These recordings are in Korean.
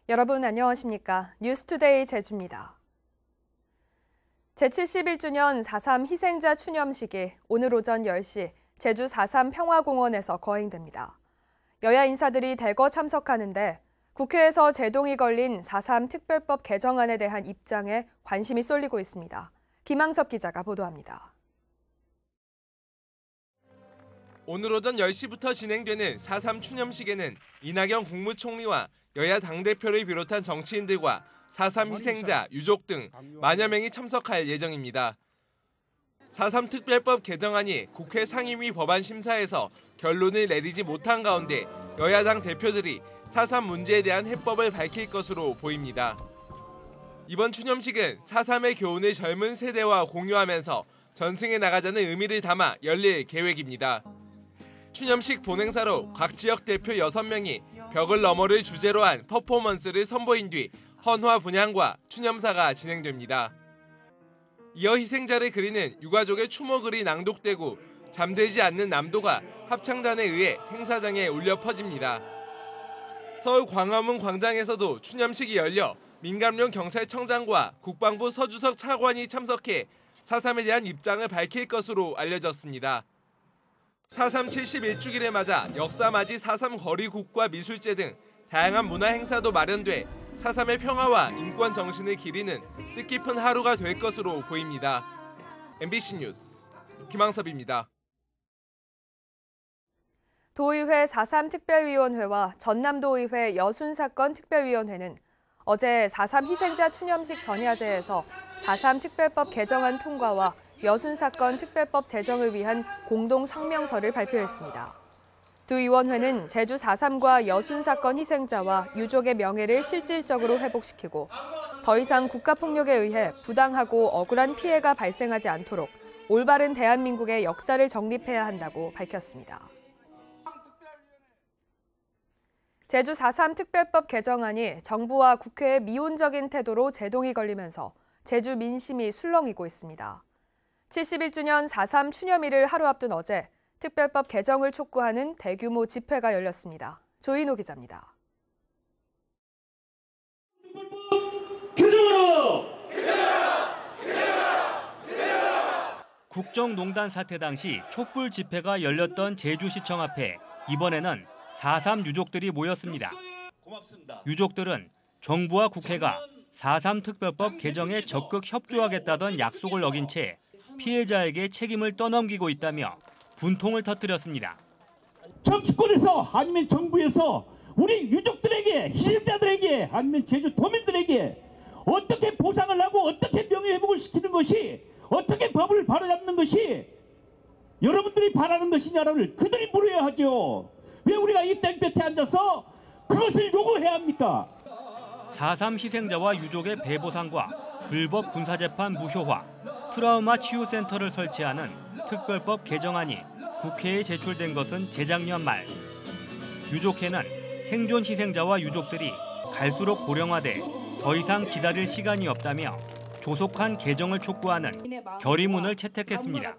여러분 안녕하십니까? 뉴스투데이 제주입니다. 제71주년 4.3 희생자 추념식이 오늘 오전 10시 제주 4.3 평화공원에서 거행됩니다. 여야 인사들이 대거 참석하는데 국회에서 제동이 걸린 4.3 특별법 개정안에 대한 입장에 관심이 쏠리고 있습니다. 김항섭 기자가 보도합니다. 오늘 오전 10시부터 진행되는 4.3 추념식에는 이낙연 국무총리와 여야 당대표를 비롯한 정치인들과 4.3 희생자, 유족 등 만여 명이 참석할 예정입니다. 4.3 특별법 개정안이 국회 상임위 법안 심사에서 결론을 내리지 못한 가운데 여야당 대표들이 4.3 문제에 대한 해법을 밝힐 것으로 보입니다. 이번 추념식은 4.3의 교훈을 젊은 세대와 공유하면서 전승에 나가자는 의미를 담아 열릴 계획입니다. 추념식 본행사로 각 지역 대표 6명이 벽을 너머를 주제로 한 퍼포먼스를 선보인 뒤 헌화 분향과 추념사가 진행됩니다. 이어 희생자를 그리는 유가족의 추모글이 낭독되고 잠들지 않는 남도가 합창단에 의해 행사장에 울려 퍼집니다. 서울 광화문 광장에서도 추념식이 열려 민감룡 경찰청장과 국방부 서주석 차관이 참석해 4.3에 대한 입장을 밝힐 것으로 알려졌습니다. 4.3 71주기를 맞아 역사맞이 4.3 거리국과 미술제 등 다양한 문화 행사도 마련돼 4.3의 평화와 인권 정신을 기리는 뜻깊은 하루가 될 것으로 보입니다. MBC 뉴스 김항섭입니다. 도의회 4.3 특별위원회와 전남도의회 여순사건 특별위원회는 어제 4.3 희생자 추념식 전야제에서 4.3 특별법 개정안 통과와 여순사건 특별법 제정을 위한 공동 성명서를 발표했습니다. 두 위원회는 제주 4.3과 여순사건 희생자와 유족의 명예를 실질적으로 회복시키고 더 이상 국가폭력에 의해 부당하고 억울한 피해가 발생하지 않도록 올바른 대한민국의 역사를 정립해야 한다고 밝혔습니다. 제주 4.3 특별법 개정안이 정부와 국회의 미온적인 태도로 제동이 걸리면서 제주 민심이 술렁이고 있습니다. 71주년 4.3 추념일을 하루 앞둔 어제 특별법 개정을 촉구하는 대규모 집회가 열렸습니다. 조인호 기자입니다. 국정농단 사태 당시 촛불 집회가 열렸던 제주시청 앞에 이번에는 4.3 유족들이 모였습니다. 유족들은 정부와 국회가 4.3 특별법 개정에 적극 협조하겠다던 약속을 어긴 채 피해자에게 책임을 떠넘기고 있다며 분통을 터뜨렸습니다. 정치권에서 아니면 정부에서 우리 유족들에게, 희생자들에게 아니면 제주도민들에게 어떻게 보상을 하고 어떻게 명예회복을 시키는 것이, 어떻게 법을 바로잡는 것이 여러분들이 바라는 것이냐를 그들이 물어야 하죠. 왜 우리가 이 땡볕에 앉아서 그것을 요구해야 합니까? 4.3 희생자와 유족의 배보상과 불법 군사재판 무효화, 트라우마 치유센터를 설치하는 특별법 개정안이 국회에 제출된 것은 재작년 말. 유족회는 생존 희생자와 유족들이 갈수록 고령화돼 더 이상 기다릴 시간이 없다며 조속한 개정을 촉구하는 결의문을 채택했습니다.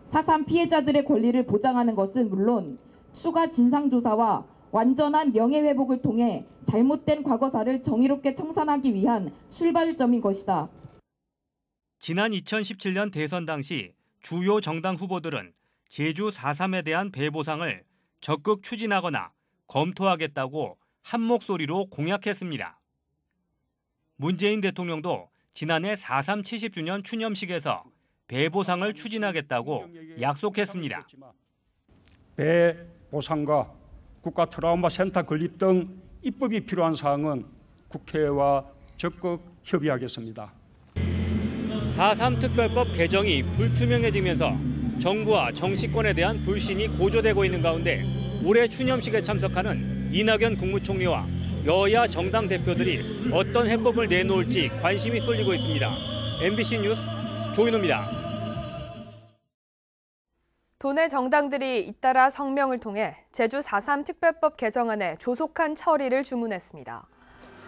4.3 피해자들의 권리를 보장하는 것은 물론 추가 진상조사와 완전한 명예회복을 통해 잘못된 과거사를 정의롭게 청산하기 위한 출발점인 것이다. 지난 2017년 대선 당시 주요 정당 후보들은 제주 4.3에 대한 배보상을 적극 추진하거나 검토하겠다고 한 목소리로 공약했습니다. 문재인 대통령도 지난해 4.3 70주년 추념식에서 배보상을 추진하겠다고 약속했습니다. 배보상과 국가 트라우마 센터 건립 등 입법이 필요한 사항은 국회와 적극 협의하겠습니다. 4.3 특별법 개정이 불투명해지면서 정부와 정치권에 대한 불신이 고조되고 있는 가운데 올해 추념식에 참석하는 이낙연 국무총리와 여야 정당 대표들이 어떤 해법을 내놓을지 관심이 쏠리고 있습니다. MBC 뉴스 조인호입니다. 도내 정당들이 잇따라 성명을 통해 제주 4.3 특별법 개정안의 조속한 처리를 주문했습니다.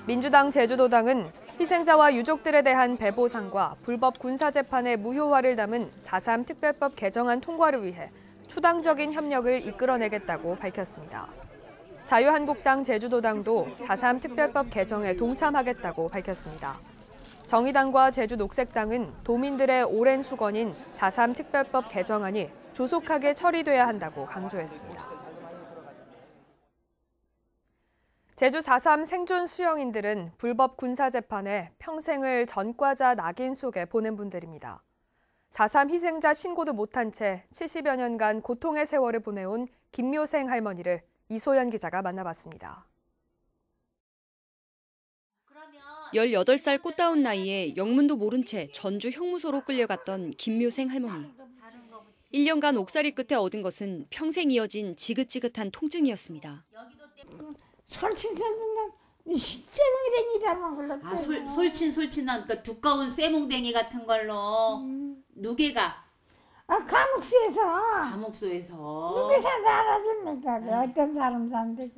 민주당 제주도당은 희생자와 유족들에 대한 배보상과 불법 군사재판의 무효화를 담은 4.3 특별법 개정안 통과를 위해 초당적인 협력을 이끌어내겠다고 밝혔습니다. 자유한국당 제주도당도 4.3 특별법 개정에 동참하겠다고 밝혔습니다. 정의당과 제주녹색당은 도민들의 오랜 수건인 4.3 특별법 개정안이 조속하게 처리돼야 한다고 강조했습니다. 제주 4.3 생존 수영인들은 불법 군사재판에 평생을 전과자 낙인 속에 보낸 분들입니다. 4.3 희생자 신고도 못한 채 70여 년간 고통의 세월을 보내온 김묘생 할머니를 이소연 기자가 만나봤습니다. 18살 꽃다운 나이에 영문도 모른 채 전주 형무소로 끌려갔던 김묘생 할머니. 1년간 옥살이 끝에 얻은 것은 평생 이어진 지긋지긋한 통증이었습니다. 솔친솔친한 쇠몽댕이라는 걸로. 아, 솔친솔친한 그 두꺼운 쇠몽댕이 같은 걸로. 누게가? 감옥소에서. 누구서 알아줍니까? 어떤 사람 사는데.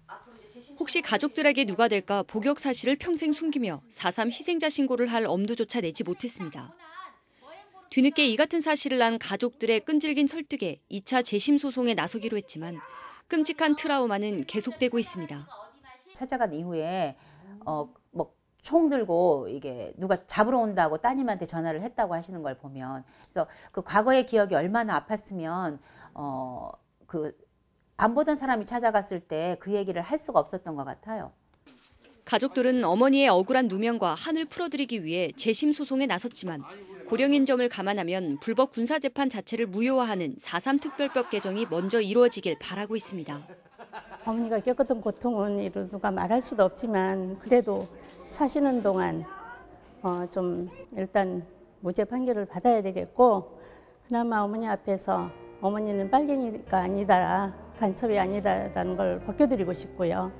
혹시 가족들에게 누가 될까 복역 사실을 평생 숨기며 4.3 희생자 신고를 할 엄두조차 내지 못했습니다. 뒤늦게 이 같은 사실을 안 가족들의 끈질긴 설득에 2차 재심 소송에 나서기로 했지만 끔찍한 트라우마는 계속되고 있습니다. 찾아간 이후에 총 들고 이게 누가 잡으러 온다고 따님한테 전화를 했다고 하시는 걸 보면, 그래서 그 과거의 기억이 얼마나 아팠으면 안 보던 사람이 찾아갔을 때 그 얘기를 할 수가 없었던 것 같아요. 가족들은 어머니의 억울한 누명과 한을 풀어드리기 위해 재심 소송에 나섰지만 고령인 점을 감안하면 불법 군사재판 자체를 무효화하는 4.3 특별법 개정이 먼저 이루어지길 바라고 있습니다. 어머니가 겪었던 고통은 누가 말할 수도 없지만 그래도 사시는 동안 좀 일단 무죄 판결을 받아야 되겠고, 그나마 어머니 앞에서 어머니는 빨갱이가 아니다, 간첩이 아니다라는 걸 벗겨드리고 싶고요.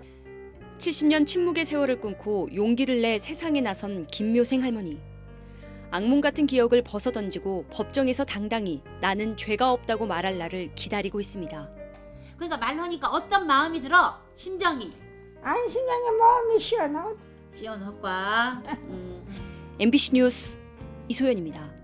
70년 침묵의 세월을 끊고 용기를 내 세상에 나선 김묘생 할머니. 악몽 같은 기억을 벗어던지고 법정에서 당당히 나는 죄가 없다고 말할 날을 기다리고 있습니다. 그러니까 말로 하니까 어떤 마음이 들어? 심정이. 아니, 심장에 마음이 시원하고. 시원하과. MBC 뉴스 이소연입니다.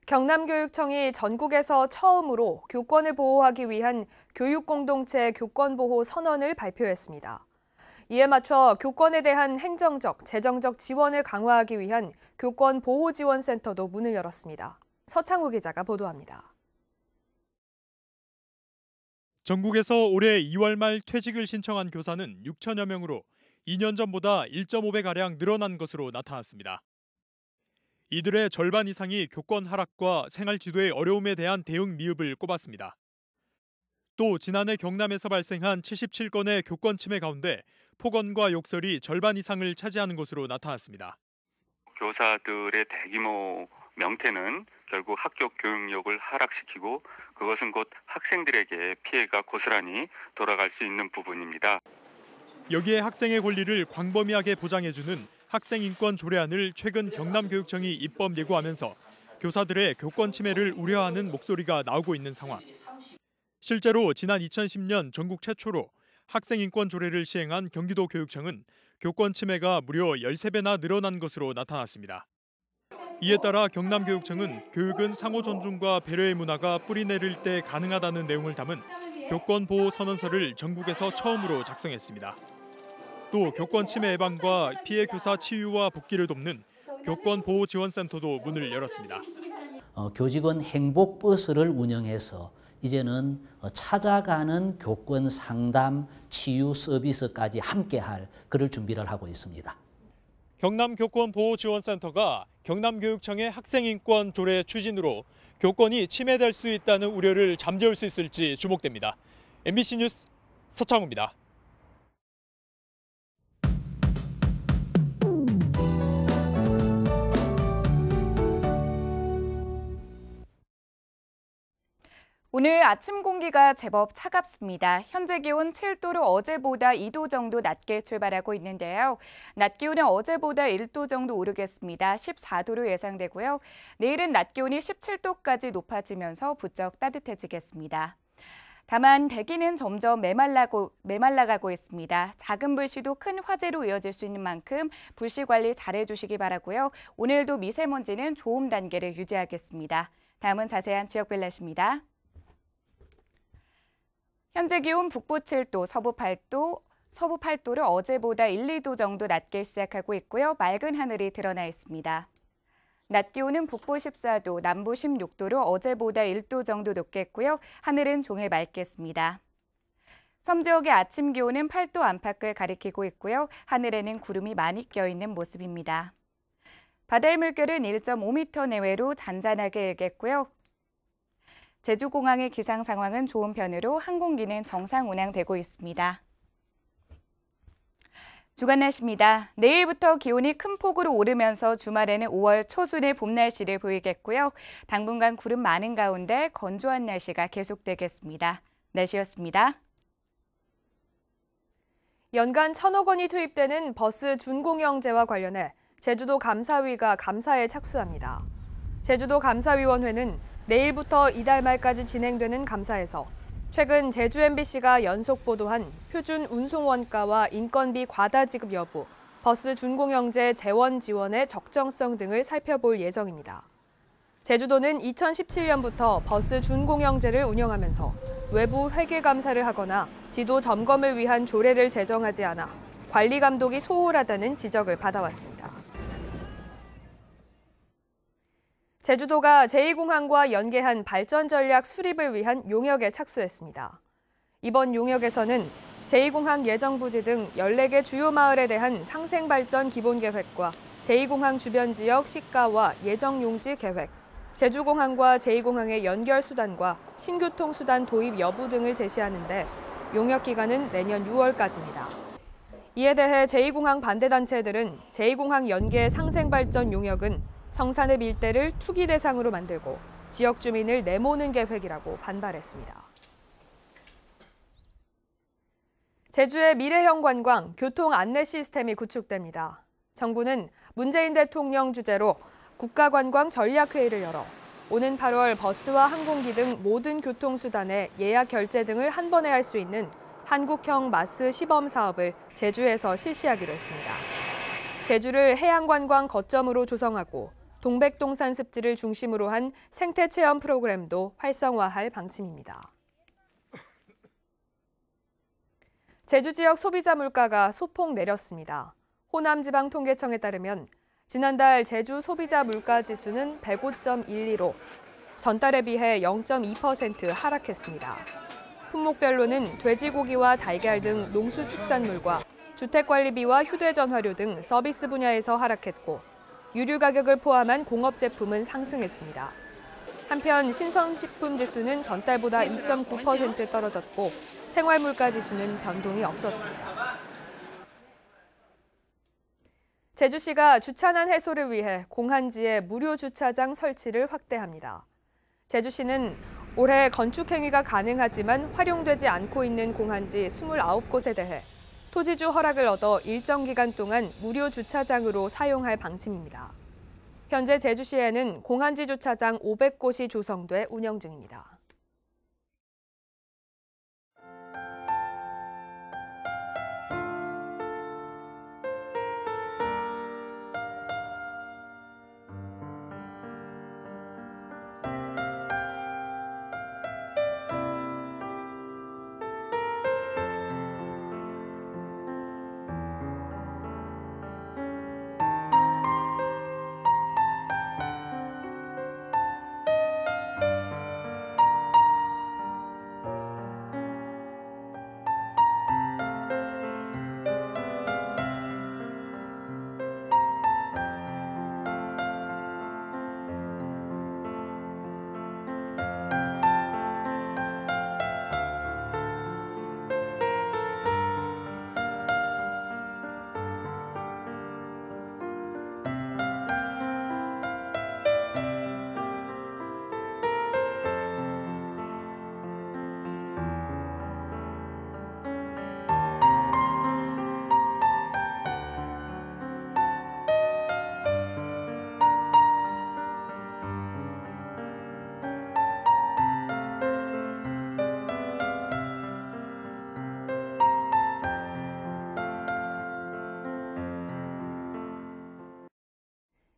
경남교육청이 전국에서 처음으로 교권을 보호하기 위한 교육공동체 교권보호 선언을 발표했습니다. 이에 맞춰 교권에 대한 행정적, 재정적 지원을 강화하기 위한 교권보호지원센터도 문을 열었습니다. 서창우 기자가 보도합니다. 전국에서 올해 2월 말 퇴직을 신청한 교사는 6천여 명으로 2년 전보다 1.5배가량 늘어난 것으로 나타났습니다. 이들의 절반 이상이 교권 하락과 생활 지도의 어려움에 대한 대응 미흡을 꼽았습니다. 또 지난해 경남에서 발생한 77건의 교권 침해 가운데 폭언과 욕설이 절반 이상을 차지하는 것으로 나타났습니다. 교사들의 대규모 명퇴는 결국 학교 교육력을 하락시키고 그것은 곧 학생들에게 피해가 고스란히 돌아갈 수 있는 부분입니다. 여기에 학생의 권리를 광범위하게 보장해주는 학생인권 조례안을 최근 경남교육청이 입법 예고하면서 교사들의 교권 침해를 우려하는 목소리가 나오고 있는 상황. 실제로 지난 2010년 전국 최초로 학생인권 조례를 시행한 경기도교육청은 교권 침해가 무려 13배나 늘어난 것으로 나타났습니다. 이에 따라 경남교육청은 교육은 상호 존중과 배려의 문화가 뿌리내릴 때 가능하다는 내용을 담은 교권보호선언서를 전국에서 처음으로 작성했습니다. 또 교권 침해 예방과 피해 교사 치유와 복귀를 돕는 교권보호지원센터도 문을 열었습니다. 교직원 행복버스를 운영해서 이제는 찾아가는 교권 상담, 치유 서비스까지 함께할 그럴 준비를 하고 있습니다. 경남교권보호지원센터가 경남교육청의 학생인권 조례 추진으로 교권이 침해될 수 있다는 우려를 잠재울 수 있을지 주목됩니다. MBC 뉴스 서창우입니다. 오늘 아침 공기가 제법 차갑습니다. 현재 기온 7도로 어제보다 2도 정도 낮게 출발하고 있는데요. 낮 기온은 어제보다 1도 정도 오르겠습니다. 14도로 예상되고요. 내일은 낮 기온이 17도까지 높아지면서 부쩍 따뜻해지겠습니다. 다만 대기는 점점 메말라가고 있습니다. 작은 불씨도 큰 화재로 이어질 수 있는 만큼 불씨 관리 잘해주시기 바라고요. 오늘도 미세먼지는 좋음 단계를 유지하겠습니다. 다음은 자세한 지역별 날씨입니다. 현재 기온 북부 7도, 서부 8도로 어제보다 1, 2도 정도 낮게 시작하고 있고요. 맑은 하늘이 드러나 있습니다. 낮 기온은 북부 14도, 남부 16도로 어제보다 1도 정도 높겠고요. 하늘은 종일 맑겠습니다. 섬 지역의 아침 기온은 8도 안팎을 가리키고 있고요. 하늘에는 구름이 많이 껴있는 모습입니다. 바다의 물결은 1.5m 내외로 잔잔하게 일겠고요. 제주공항의 기상 상황은 좋은 편으로 항공기는 정상 운항되고 있습니다. 주간 날씨입니다. 내일부터 기온이 큰 폭으로 오르면서 주말에는 5월 초순의 봄 날씨를 보이겠고요. 당분간 구름 많은 가운데 건조한 날씨가 계속되겠습니다. 날씨였습니다. 연간 1,000억 원이 투입되는 버스 준공영제와 관련해 제주도 감사위가 감사에 착수합니다. 제주도 감사위원회는 내일부터 이달 말까지 진행되는 감사에서 최근 제주 MBC가 연속 보도한 표준 운송 원가와 인건비 과다 지급 여부, 버스 준공영제 재원 지원의 적정성 등을 살펴볼 예정입니다. 제주도는 2017년부터 버스 준공영제를 운영하면서 외부 회계 감사를 하거나 지도 점검을 위한 조례를 제정하지 않아 관리 감독이 소홀하다는 지적을 받아왔습니다. 제주도가 제2공항과 연계한 발전 전략 수립을 위한 용역에 착수했습니다. 이번 용역에서는 제2공항 예정부지 등 14개 주요 마을에 대한 상생발전 기본계획과 제2공항 주변 지역 시가와 예정용지 계획, 제주공항과 제2공항의 연결 수단과 신교통수단 도입 여부 등을 제시하는데 용역 기간은 내년 6월까지입니다. 이에 대해 제2공항 반대단체들은 제2공항 연계 상생발전 용역은 성산읍 일대를 투기 대상으로 만들고 지역 주민을 내모는 계획이라고 반발했습니다. 제주의 미래형 관광, 교통 안내 시스템이 구축됩니다. 정부는 문재인 대통령 주재로 국가관광 전략회의를 열어 오는 8월 버스와 항공기 등 모든 교통수단의 예약 결제 등을 한 번에 할 수 있는 한국형 마스 시범 사업을 제주에서 실시하기로 했습니다. 제주를 해양관광 거점으로 조성하고 동백동산 습지를 중심으로 한 생태체험 프로그램도 활성화할 방침입니다. 제주 지역 소비자 물가가 소폭 내렸습니다. 호남지방통계청에 따르면 지난달 제주 소비자 물가 지수는 105.12로 전달에 비해 0.2% 하락했습니다. 품목별로는 돼지고기와 달걀 등 농수축산물과 주택관리비와 휴대전화료 등 서비스 분야에서 하락했고 유류 가격을 포함한 공업 제품은 상승했습니다. 한편 신선식품 지수는 전달보다 2.9% 떨어졌고 생활물가 지수는 변동이 없었습니다. 제주시가 주차난 해소를 위해 공한지에 무료 주차장 설치를 확대합니다. 제주시는 올해 건축 행위가 가능하지만 활용되지 않고 있는 공한지 29곳에 대해 토지주 허락을 얻어 일정 기간 동안 무료 주차장으로 사용할 방침입니다. 현재 제주시에는 공한지 주차장 500곳이 조성돼 운영 중입니다.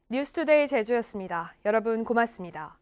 뉴스투데이 제주였습니다. 여러분 고맙습니다.